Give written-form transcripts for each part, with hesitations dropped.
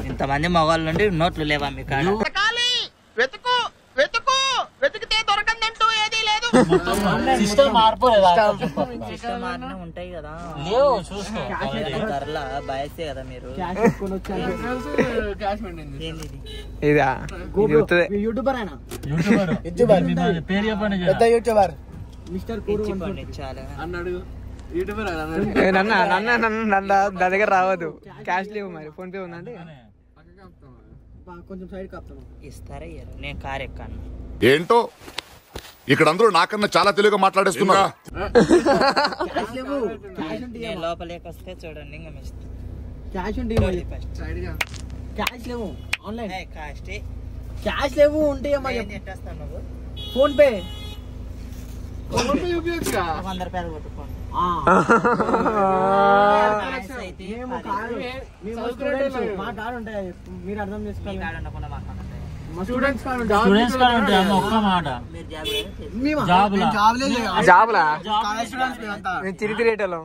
ఇంతమంది మగవాళ్ళు నుండి నోట్లు లేవా మీ కాడ? వెతికితే దొరకందంటూ ఏదీ లేదు. సిస్టమ్ ఉంటాయి కదా, లేవు చూసుకో. బాయసే కదా మీరు. యూట్యూబర్ అయినా పేరు చెప్పండి. యూట్యూబర్ అన్నాడు. నా దగ్గర రావద్దు, క్యాష్ లేవు. మరి ఫోన్ పే ఉందండి. కొంచెం సైడ్ ఇస్తారా? నేను కార్ ఎక్కాను. ఏంటో ఇక్కడ అందరూ నాకన్నా చాలా తెలుగుగా మాట్లాడేస్తున్నా. లోపలికి వస్తే చూడండి. క్యాష్ లేవు, ఆన్లైన్ క్యాష్ లేవు. ఉంటాయి ఫోన్ పే 100 రూపాయలు కొట్టుకోండి. మా కార్ ఉంటాయి, మీరు అర్థం చేసుకోవాలి. చిరితిరేటలో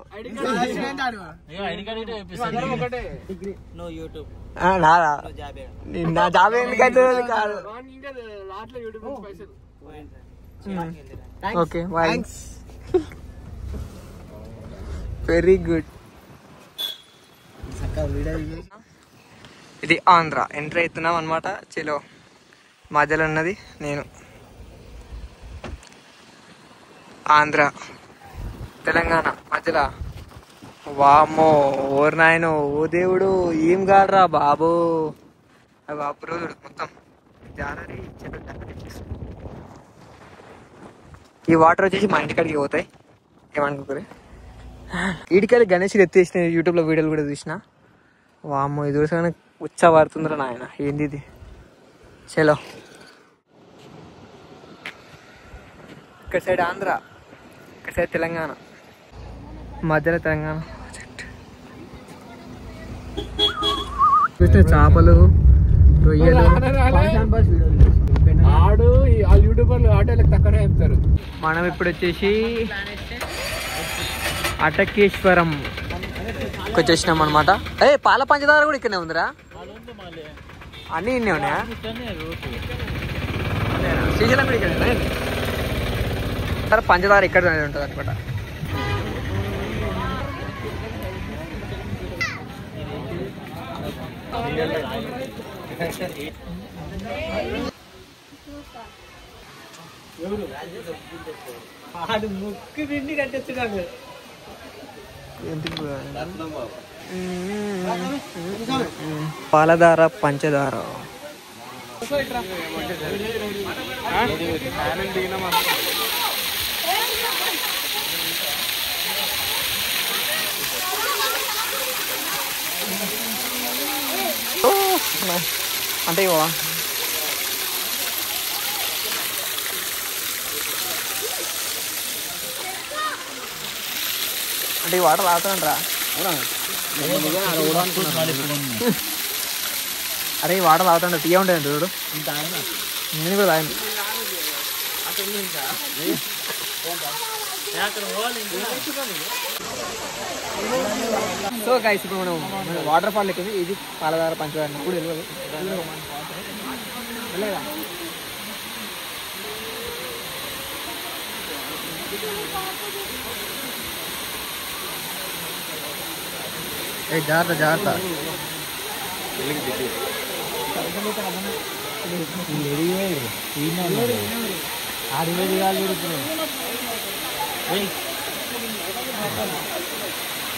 నా జాబ్ ఎందుకైతే కాదు. Okay, very good. ఇది ఆంధ్ర ఎంట్రీ అవుతున్నాం అనమాట. చలో, మధ్యలో ఉన్నది నేను. ఆంధ్ర తెలంగాణ మధ్యలో. వామ్మో, ఓరు నాయను, ఓ దేవుడు, ఏం కాదురా బాబు. అవి బాబు రోజు మొత్తం జారీ చెట్టు. ఈ వాటర్ వచ్చేసి మా ఇంటికాడికి పోతాయి, ఏమనుకోరు. ఈడికాయలు గణేష్ ఎత్తేసిన యూట్యూబ్లో వీడియోలు కూడా చూసిన. వామ్మో, ఇది చూసాగానే ఉచ్చా పడుతుందిరా నాయన, ఏంది ఇది. చలో, ఇక్కడ సైడ్ ఆంధ్ర, ఇక్కడ సైడ్ తెలంగాణ, మధ్యలో తెలంగాణ. చూస్తే చేపలు, రొయ్యలు. మనం ఇప్పుడు వచ్చేసి అటకేశ్వరం వచ్చేసినాం అనమాట. పాల పంచదార కూడా ఇక్కడనే ఉందిరా. అన్ని ఇన్నే ఉన్నాయా? శ్రీశైలం కూడా ఇక్కడ పంచదార ఇక్కడ ఉంటుంది అనమాట. ముక్కు పిండి కట్టేస్తున్నాడు. పాలధార పంచదార. అంటే ఇవా అంటే ఈ వాటర్ తాగుతానంటరా? అరే ఈ వాటర్ తాగుతాంట, తీయ ఉంటాయి అంటే చూడు. నేను కూడా తాగాను. సో గైస్, ఇప్పుడు మనం వాటర్ ఫాల్ ఎక్కువ. ఇది పాలధార పంచదార కూడా తెలియదు. వెళ్ళగా జాగ్రత్త జాగ్రత్త.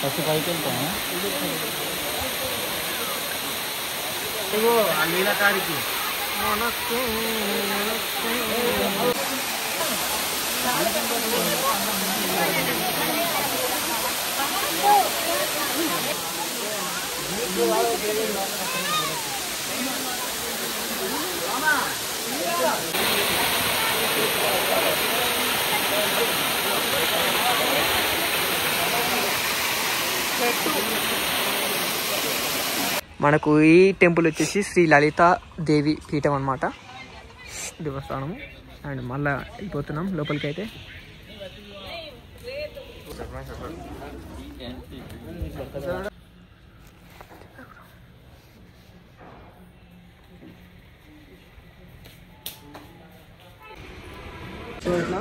ఫస్ట్ పైకి వెళ్తాను. ఆ నీలకారికి మనకు ఈ టెంపుల్ వచ్చేసి శ్రీ లలితా దేవి పీఠం అనమాట, దేవస్థానము. అండ్ మళ్ళీ వెళ్ళిపోతున్నాం లోపలికి. అయితే ఎట్లా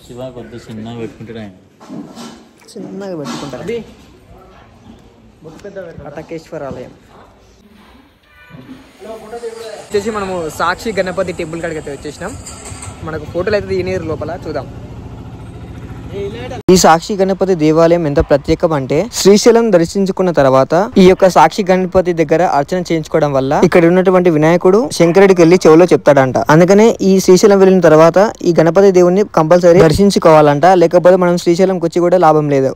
శివ కొద్ది చిన్నగా పెట్టుకుంటాడు ఆయన. చిన్నగా పెట్టుకుంటారు. అది బొట్టు పెద్ద అటకేశ్వర ఆలయం వచ్చేసి మనము సాక్షి గణపతి టెంపుల్ కాడికి అయితే వచ్చేసినాం. మనకు ఫోటోలు అయితే తీయనీరు లోపల, చూద్దాం. ఈ సాక్షి గణపతి దేవాలయం ఎంత ప్రత్యేకం అంటే శ్రీశైలం దర్శించుకున్న తర్వాత ఈ యొక్క సాక్షి గణపతి దగ్గర అర్చన చేయించుకోవడం వల్ల ఇక్కడ ఉన్నటువంటి వినాయకుడు శంకరుడికి వెళ్ళి చెవులో చెప్తాడంట. అందుకనే ఈ శ్రీశైలం వెళ్ళిన తర్వాత ఈ గణపతి దేవుణ్ణి కంపల్సరీ దర్శించుకోవాలంట, లేకపోతే మనం శ్రీశైలంకి వచ్చి కూడా లాభం లేదు.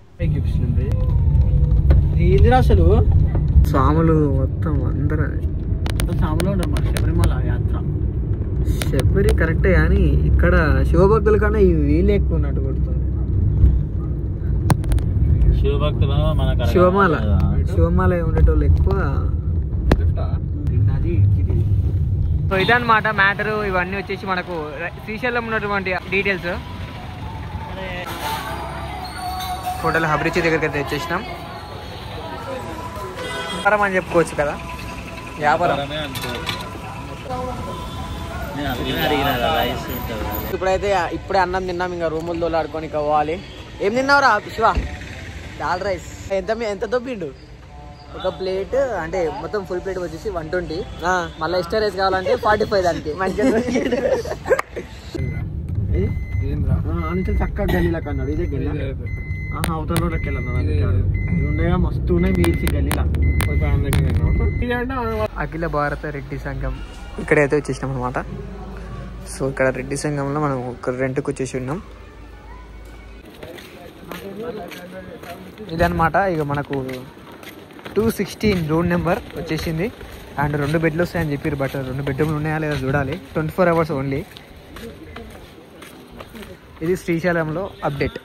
అసలు స్వాములు మొత్తం అందరూ సాములో ఉన్నారు. శబరిమల యాత్ర శబరి కరెక్టే, కానీ ఇక్కడ శివభక్తుల కన్నా ఈ వీళ్ళు ఎక్కువ ఉన్నట్టు కొడుతుంది. శివమాల ఉండేటోళ్ళు ఎక్కువ. సో ఇదన్నమాట మ్యాటరు. ఇవన్నీ వచ్చేసి మనకు శ్రీశైలం ఉన్నటువంటి డీటెయిల్స్. హోటల్ హబ్రిచి దగ్గరికి అయితే వచ్చేసినాం. వ్యాపారం అని చెప్పుకోవచ్చు కదా, వ్యాపారం. ఇప్పుడే అన్నం తిన్నాం, ఇంకా రూములు దోలాడుకొని పోవాలి. ఏం తిన్నావురా శివ? దాల్ రైస్. ఎంత దొబ్బిండు? ఒక ప్లేట్ అంటే మొత్తం ఫుల్ ప్లేట్ వచ్చేసి 120. మళ్ళీ ఎక్స్ట్రా రైస్ కావాలంటే 45 దానికి. మంచిగా చక్కగా గల్లీలకు అన్నాడు. ఇదే గల్లీ అవతల రోడ్కి వెళ్ళాను. మస్తు ఉన్నాయి మీల్స్ గల్లీలా. అఖిల భారత రెడ్డి సంఘం ఇక్కడైతే వచ్చేసినాం అనమాట. సో ఇక్కడ రెడ్డి సంఘంలో మనం ఒక రెంట్కి వచ్చేసి ఉన్నాం. ఇదన్నమాట. ఇక మనకు 216 రూమ్ నెంబర్ వచ్చేసింది. అండ్ 2 బెడ్లు వస్తాయని చెప్పారు. బట్ 2 బెడ్రూమ్లు ఉన్నాయా లేదా చూడాలి. 24 hours ఓన్లీ. ఇది శ్రీశైలంలో అప్డేట్.